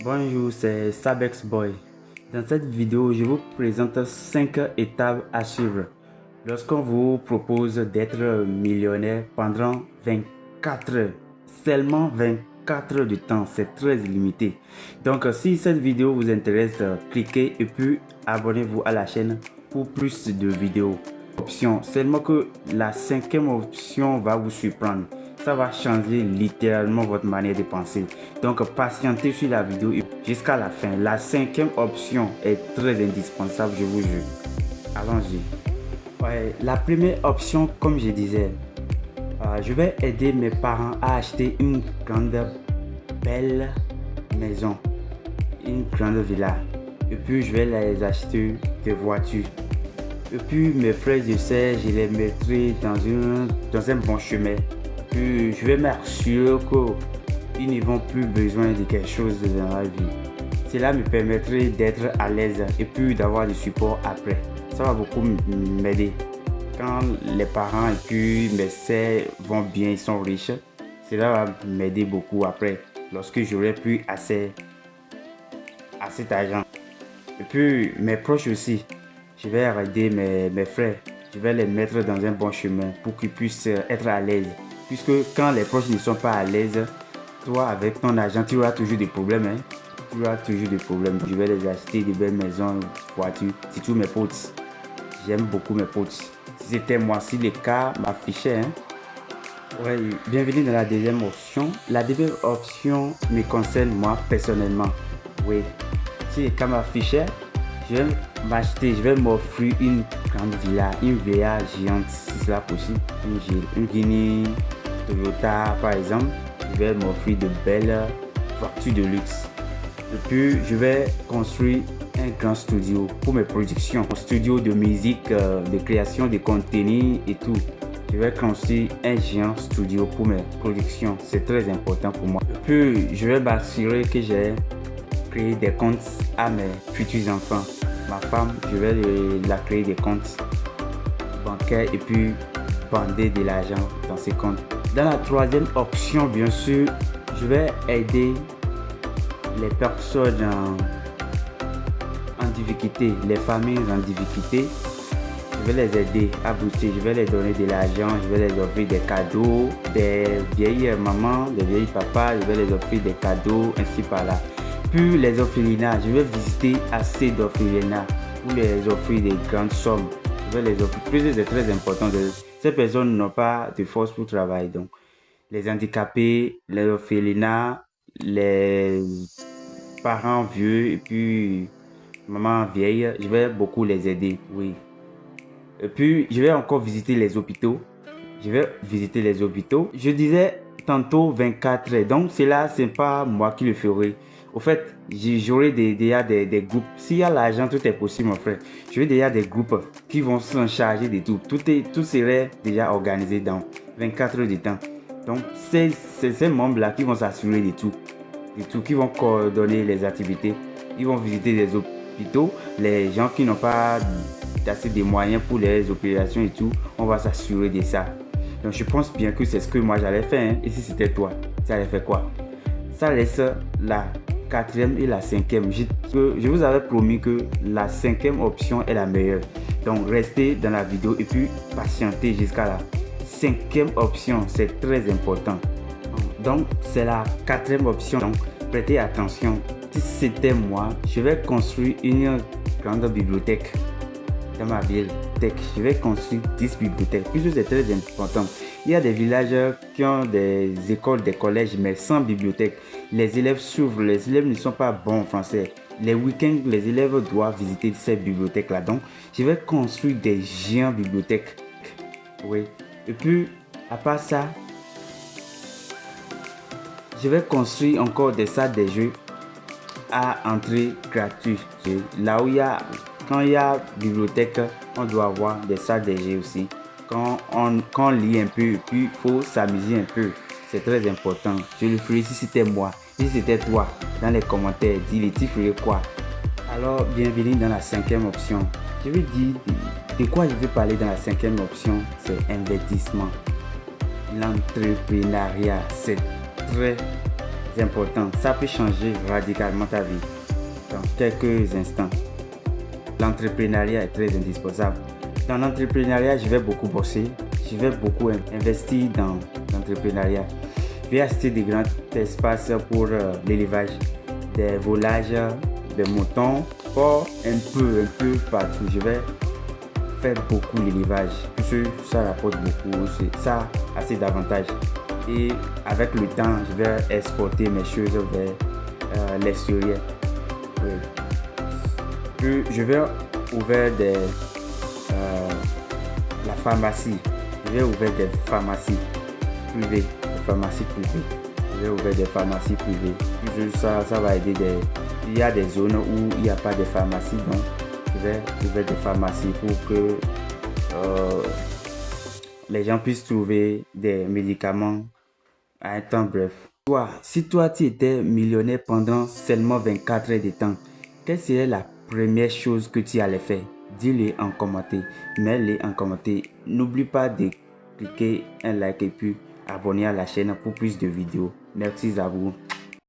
Bonjour, c'est Sabex Boy. Dans cette vidéo, je vous présente 5 étapes à suivre lorsqu'on vous propose d'être millionnaire pendant 24 heures. Seulement 24 heures de temps, c'est très limité. Donc, si cette vidéo vous intéresse, cliquez et puis abonnez-vous à la chaîne pour plus de vidéos. Option, seulement que la cinquième option va vous surprendre. Ça va changer littéralement votre manière de penser. Donc patientez sur la vidéo jusqu'à la fin. La cinquième option est très indispensable, je vous jure. Allons-y. Ouais, la première option, comme je disais, je vais aider mes parents à acheter une grande, belle maison, une grande villa. Et puis je vais les acheter des voitures. Et puis mes frères et sœurs, je les mettrai dans un bon chemin. Puis je vais m'assurer qu'ils n'ont plus besoin de quelque chose dans la vie. Cela me permettrait d'être à l'aise et puis d'avoir du support après. Ça va beaucoup m'aider. Quand les parents et puis mes sœurs vont bien, ils sont riches, cela va m'aider beaucoup après, lorsque j'aurai plus assez d'argent. Et puis mes proches aussi, je vais aider mes frères. Je vais les mettre dans un bon chemin pour qu'ils puissent être à l'aise. Puisque quand les proches ne sont pas à l'aise, toi avec ton argent, tu auras toujours des problèmes. Tu auras toujours des problèmes. Je vais les acheter des belles maisons, voitures, surtout mes potes. J'aime beaucoup mes potes. Si c'était moi, si le cas m'affichait. Ouais, bienvenue dans la deuxième option. La deuxième option me concerne moi personnellement. Oui, si le cas m'affichait, je vais m'acheter, je vais m'offrir une grande villa géante si c'est possible. Une Guinée Toyota par exemple. Je vais m'offrir de belles voitures de luxe. Et puis je vais construire un grand studio pour mes productions. Un studio de musique, de création de contenu et tout. Je vais construire un géant studio pour mes productions. C'est très important pour moi. Et puis je vais m'assurer que j'ai créé des comptes à mes futurs enfants. Ma femme, je vais la créer des comptes bancaires et puis bander de l'argent dans ces comptes. Dans la troisième option, bien sûr, je vais aider les personnes en difficulté, les familles en difficulté. Je vais les aider à booster, je vais les donner de l'argent, je vais les offrir des cadeaux, des vieilles mamans, des vieilles papas, je vais les offrir des cadeaux, ainsi par là. Puis les orphelinats, je vais visiter assez d'orphelinats pour les offrir des grandes sommes. Je vais les offrir, plus c'est très important. Ces personnes n'ont pas de force pour travailler. Donc, les handicapés, les orphelinats, les parents vieux et puis maman vieille, je vais beaucoup les aider, oui. Et puis, je vais encore visiter les hôpitaux. Je vais visiter les hôpitaux. Je disais tantôt 24 heures. Donc, cela, c'est pas moi qui le ferai. Au fait, j'aurai déjà des groupes. S'il y a l'argent, tout est possible, mon frère. J'aurai déjà des groupes qui vont s'en charger de tout. Tout serait déjà organisé dans 24 heures de temps. Donc, c'est ces membres-là qui vont s'assurer de tout. Qui vont coordonner les activités. Ils vont visiter les hôpitaux. Les gens qui n'ont pas assez de moyens pour les opérations et tout, on va s'assurer de ça. Donc, je pense bien que c'est ce que moi j'allais faire. Et si c'était toi, ça allait faire quoi? Ça laisse la quatrième et la cinquième. Je vous avais promis que la cinquième option est la meilleure. Donc restez dans la vidéo et puis patientez jusqu'à la cinquième option. C'est très important. Donc c'est la quatrième option. Donc prêtez attention. Si c'était moi, je vais construire une grande bibliothèque dans ma ville. Je vais construire 10 bibliothèques. Puisque c'est très important. Il y a des villages qui ont des écoles, des collèges, mais sans bibliothèque. Les élèves s'ouvrent, les élèves ne sont pas bons en français. Les week-ends, les élèves doivent visiter ces bibliothèques-là. Donc, je vais construire des géants bibliothèques. Oui. Et puis, à part ça, je vais construire encore des salles de jeux à entrée gratuite. Là où quand il y a bibliothèque, on doit avoir des salles de jeux aussi. Quand on lit un peu, puis il faut s'amuser un peu. C'est très important. Je le ferai si c'était moi. Si c'était toi, dans les commentaires, dis-le, tu ferais quoi? Alors, bienvenue dans la cinquième option. Je vais dire de quoi je vais parler dans la cinquième option. C'est investissement. L'entrepreneuriat, c'est très important. Ça peut changer radicalement ta vie dans quelques instants. L'entrepreneuriat est très indispensable. Dans l'entrepreneuriat, je vais beaucoup bosser. Je vais beaucoup investir dans l'entrepreneuriat. Je vais acheter des grands espaces pour l'élevage, des volages, des moutons, un peu partout. Je vais faire beaucoup l'élevage. Puisque ça rapporte beaucoup. Ça a assez d'avantages. Et avec le temps, je vais exporter mes choses vers l'extérieur. Oui. Puis, je vais ouvrir la pharmacie. Je vais ouvrir des pharmacies privées. Je vais ouvrir des pharmacies privées. Puis ça va aider il y a des zones où il n'y a pas de pharmacie. Donc, je vais ouvrir des pharmacies pour que les gens puissent trouver des médicaments à un temps bref. Si toi tu étais millionnaire pendant seulement 24 heures de temps, quelle serait la première chose que tu allais faire? Dis-le en commentaire. Mets-le en commentaire. N'oublie pas de cliquer un like et puis abonner à la chaîne pour plus de vidéos. Merci à vous.